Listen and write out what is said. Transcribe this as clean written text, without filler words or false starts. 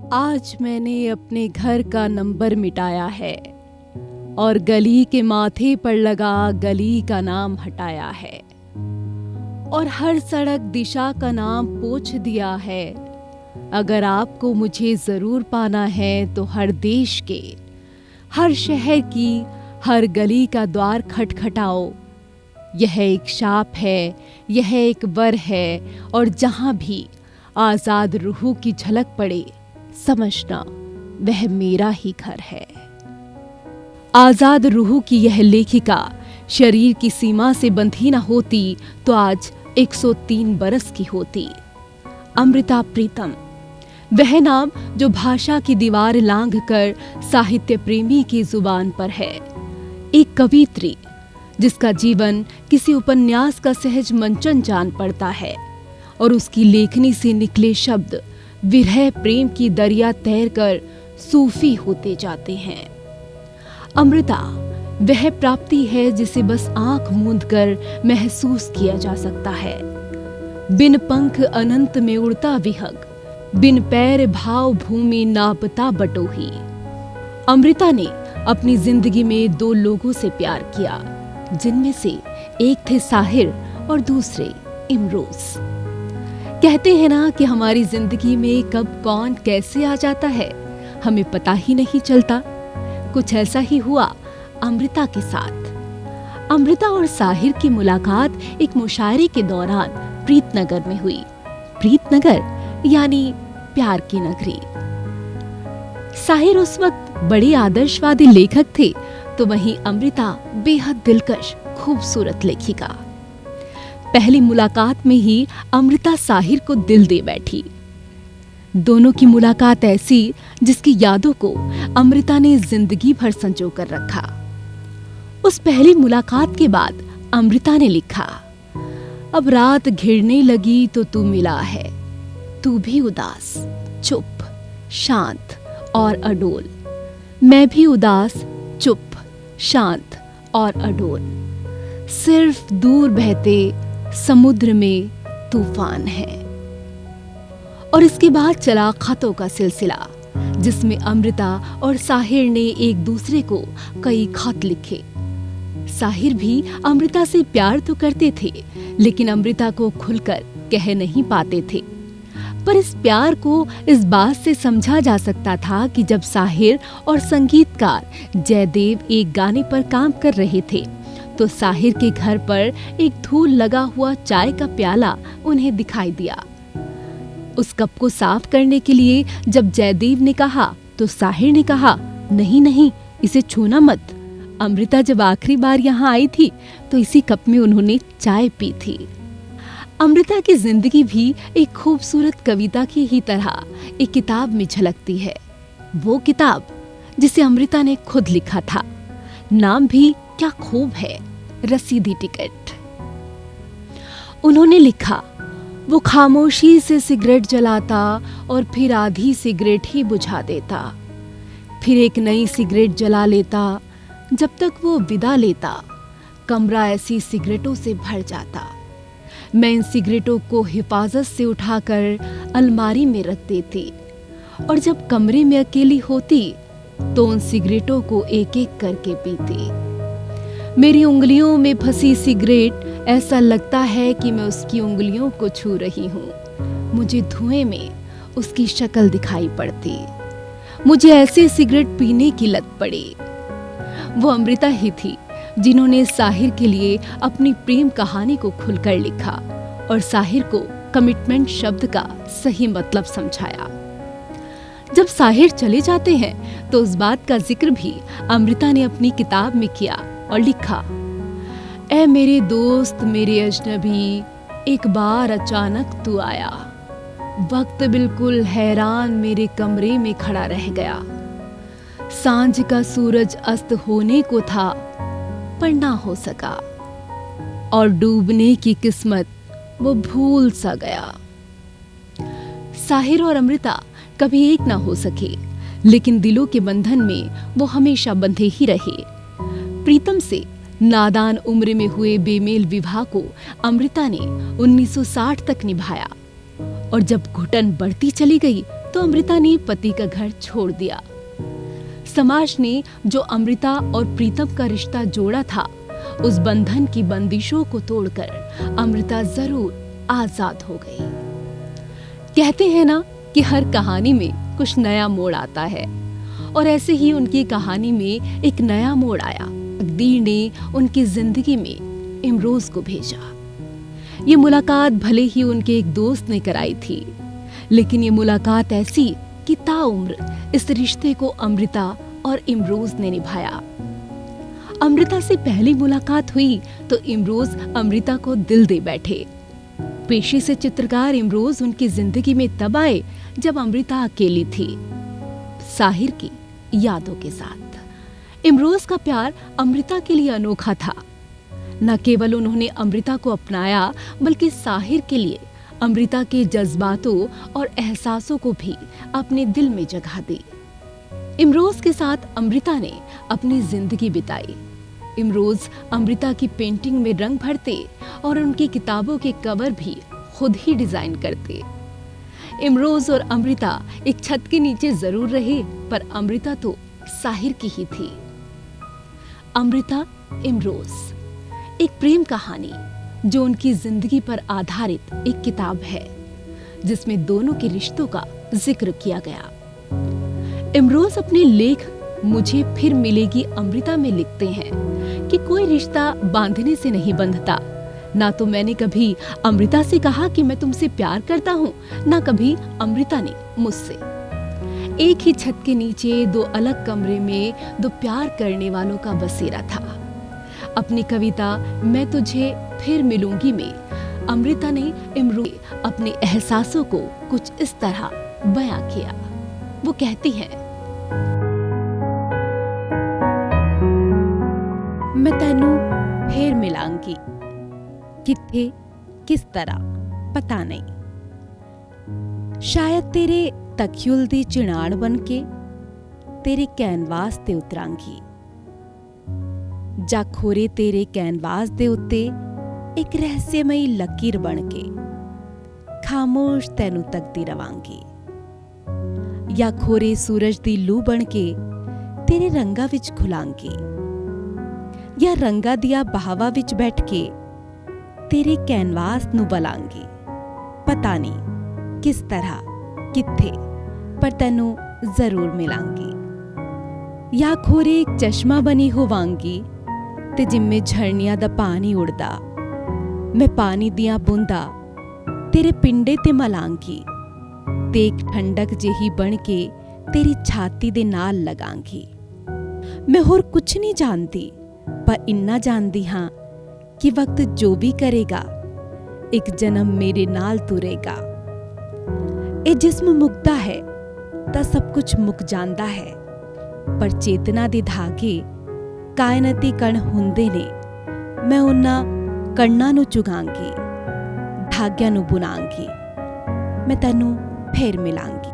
आज मैंने अपने घर का नंबर मिटाया है और गली के माथे पर लगा गली का नाम हटाया है और हर सड़क दिशा का नाम पोंछ दिया है। अगर आपको मुझे जरूर पाना है तो हर देश के, हर शहर की, हर गली का द्वार खटखटाओ। यह एक शाप है, यह एक वर है और जहां भी आजाद रूह की झलक पड़े समझना वह मेरा ही घर है। आजाद रूह की यह लेखिका शरीर की सीमा से बंधी न होती तो आज 103 बरस की होती। अमृता प्रीतम, वह नाम जो भाषा की दीवार लांघ कर साहित्य प्रेमी की जुबान पर है। एक कवित्री जिसका जीवन किसी उपन्यास का सहज मंचन जान पड़ता है और उसकी लेखनी से निकले शब्द विरह प्रेम की दरिया तैर कर सूफी होते जाते हैं। अमृता वह प्राप्ति है जिसे बस आंख मूंद कर महसूस किया जा सकता है। बिन पंख अनंत में उड़ता विहग, बिन पैर भाव भूमि नापता बटोही। अमृता ने अपनी जिंदगी में 2 लोगों से प्यार किया, जिनमें से एक थे साहिर और दूसरे इमरोज। कहते हैं ना कि हमारी जिंदगी में कब कौन कैसे आ जाता है हमें पता ही नहीं चलता। कुछ ऐसा ही हुआ अमृता के साथ। अमृता और साहिर की मुलाकात एक मुशायरे के दौरान प्रीतनगर में हुई। प्रीतनगर यानी प्यार की नगरी। साहिर उस वक्त बड़े आदर्शवादी लेखक थे तो वहीं अमृता बेहद दिलकश खूबसूरत लेखिका। पहली मुलाकात में ही अमृता साहिर को दिल दे बैठी। दोनों की मुलाकात ऐसी जिसकी यादों को अमृता ने जिंदगी भर संजो कर रखा। उस पहली मुलाकात के बाद अमृता ने लिखा, अब रात घिरने लगी तो तू मिला है, तू भी उदास, चुप, शांत और अडोल। मैं भी उदास, चुप, शांत और अडोल। सिर्फ दूर बहते समुद्र में तूफान है। और इसके बाद चला खतों का सिलसिला जिसमें अमृता और साहिर ने एक दूसरे को कई खत लिखे। साहिर भी अमृता से प्यार तो करते थे लेकिन अमृता को खुलकर कह नहीं पाते थे। पर इस प्यार को इस बात से समझा जा सकता था कि जब साहिर और संगीतकार जयदेव एक गाने पर काम कर रहे थे तो साहिर के घर पर एक धूल लगा हुआ चाय का प्याला उन्हें दिखाई दिया। उस कप को साफ करने के लिए जब जयदेव ने कहा तो साहिर ने कहा, नहीं नहीं, इसे छूना मत। अमृता जब आखिरी बार यहाँ आई थी तो इसी कप में उन्होंने चाय पी थी। अमृता की जिंदगी भी एक खूबसूरत कविता की ही तरह एक किताब में झलकती है। वो किताब जिसे अमृता ने खुद लिखा था। नाम भी क्या खूब है, रसीदी टिकट। उन्होंने लिखा, वो खामोशी से सिगरेट जलाता और फिर आधी सिगरेट ही बुझा देता, फिर एक नई सिगरेट जला लेता। जब तक वो विदा लेता कमरा ऐसी सिगरेटों से भर जाता। मैं इन सिगरेटों को हिफाजत से उठाकर अलमारी में रख देती और जब कमरे में अकेली होती तो उन सिगरेटों को एक एक करके पीती। मेरी उंगलियों में फंसी सिगरेट, ऐसा लगता है कि मैं उसकी उंगलियों को छू रही हूँ। मुझे धुएं में उसकी शक्ल दिखाई पड़ती। मुझे ऐसे सिगरेट पीने की लत पड़ी। वो अमृता ही थी जिन्होंने साहिर के लिए अपनी प्रेम कहानी को खुलकर लिखा और साहिर को कमिटमेंट शब्द का सही मतलब समझाया। जब साहिर चले जाते हैं तो उस बात का जिक्र भी अमृता ने अपनी किताब में किया और लिखा, ऐ मेरे दोस्त मेरे अजनबी, एक बार अचानक तू आया। वक्त बिल्कुल हैरान मेरे कमरे में खड़ा रह गया। सांझ का सूरज अस्त होने को था पर ना हो सका और डूबने की किस्मत वो भूल सा गया। साहिर और अमृता कभी एक ना हो सके लेकिन दिलों के बंधन में वो हमेशा बंधे ही रहे। प्रीतम से नादान उम्र में हुए बेमेल विवाह को अमृता ने 1960 तक निभाया और जब घुटन बढ़ती चली गई तो अमृता ने पति का घर छोड़ दिया। समाज ने जो अमृता और प्रीतम का रिश्ता जोड़ा था, उस बंधन की बंदिशों को तोड़कर अमृता जरूर आजाद हो गई। कहते हैं ना कि हर कहानी में कुछ नया मोड़ आता है, और ऐसे ही उनकी कहानी में एक नया मोड़ आया। तकदीर ने उनकी जिंदगी में इमरोज को भेजा। ये मुलाकात भले ही उनके एक दोस्त ने कराई थी, लेकिन ये मुलाकात ऐसी कि ताउम्र इस रिश्ते को अमृता और इमरोज ने निभाया। अमृता से पहली मुलाकात हुई तो इमरोज अमृता को दिल दे बैठे। पेशे से चित्रकार इमरोज उनकी जिंदगी में तब आए जब अमृता अकेली थी, साहिर की यादों के साथ। इमरोज का प्यार अमृता के लिए अनोखा था। न केवल उन्होंने अमृता को अपनाया, बल्कि साहिर के लिए अमृता के जज्बातों और एहसासों को भी अपने दिल में जगह दी। इमरोज के साथ अमृता ने अपनी जिंदगी बिताई। इमरोज अमृता की पेंटिंग में रंग भरते और उनकी किताबों के कवर भी खुद ही डिजाइन करते। इमरोज और अमृता एक छत के नीचे जरूर रहे, पर अमृता तो साहिर की ही थी। अमृता इमरोज एक प्रेम कहानी जो उनकी जिंदगी पर आधारित एक किताब है, जिसमें दोनों के रिश्तों का जिक्र किया गया। इमरोज अपने लेख मुझे फिर मिलेगी अमृता में लिखते हैं कि कोई रिश्ता बांधने से नहीं बंधता। ना तो मैंने कभी अमृता से कहा कि मैं तुमसे प्यार करता हूँ, ना कभी अमृता ने मुझसे। एक ही छत के नीचे दो अलग कमरे में दो प्यार करने वालों का बसेरा था। अपनी कविता मैं तुझे फिर मिलूंगी में अमृता ने इमरोज अपने एहसासों को कुछ इस तरह बयां किया। वो कहती हैं, मैं तैनू फिर मिलांगी, किथे किस तरह पता नहीं। शायद तेरे तखयुल दी चिनाड़ बन के तेरे कैनवास ते उतरांगी, जा खोरे तेरे कैनवास दे उत्ते एक रहस्यमयी लकीर बन के खामोश तैनू तकदी रवांगी, या खोरे सूरज दी लू बन के तेरे रंगा विच घुलांगी, या रंगा दिया बहावा विच बैठ के तेरे कैनवास नू बलांगी। पता नहीं किस तरह किथे, पर तैनू जरूर मिलांगी। या खोरे एक चश्मा बनी होवांगी ते जिम्मे झरनिया दा पानी उड़दा, मैं पानी दिया बूंदा तेरे पिंडे ते मलांगी, ते एक ठंडक जेही बन के तेरी छाती दे नाल लगांगी। मैं होर कुछ नहीं जानती, पर इन्ना जानदी हां कि वक्त जो भी करेगा एक जन्म मेरे नाल तुरेगा। ए जिस्म मुकदा है तां सब कुछ मुक जांदा है, पर चेतना दे धागे कायनती कण हुंदे ने। मैं उन्हां कणां नूं चुगांगी, धागिਆਂ ਨੂੰ बुनांगी, मैं तैनू फिर मिलांगी।